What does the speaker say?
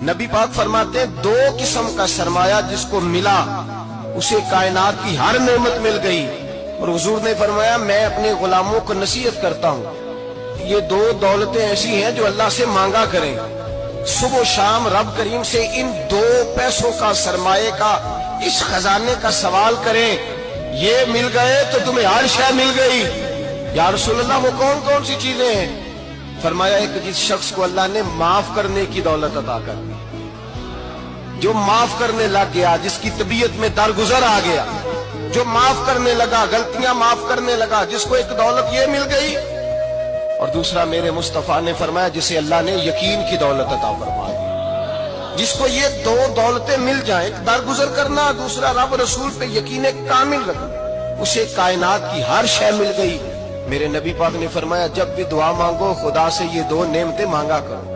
نبی پاک فرماتے ہیں دو قسم کا سرمایہ جس کو ملا اسے کائنات کی ہر نعمت مل گئی. اور حضور نے فرمایا میں اپنے غلاموں کو نصیحت کرتا ہوں یہ دو دولتیں ایسی ہیں جو اللہ سے مانگا کریں. صبح و شام رب کریم سے ان دو پیسوں کا سرمایہ کا اس خزانے کا سوال کریں. یہ مل گئے تو تمہیں ہر شے مل گئی. یا رسول اللہ وہ کون کون سی چیزیں ہیں؟ فرمایا ایک جس شخص کو اللہ نے معاف کرنے کی دولت عطا کر دی, جو معاف کرنے لگ گیا, جس کی طبیعت میں درگزر آ گیا, جو معاف کرنے لگا, غلطیاں معاف کرنے لگا, جس کو ایک دولت یہ مل گئی. اور دوسرا میرے مصطفیٰ نے فرمایا جسے اللہ نے یقین کی دولت عطا فرما دی. جس کو یہ دو دولتیں مل جائیں, ایک درگزر کرنا, دوسرا رب رسول پہ یقین کامل رکھنا, اسے کائنات کی ہر شے مل گئی. میرے نبی پاک نے فرمایا جب بھی دعا مانگو خدا سے یہ دو نعمتیں مانگا کرو.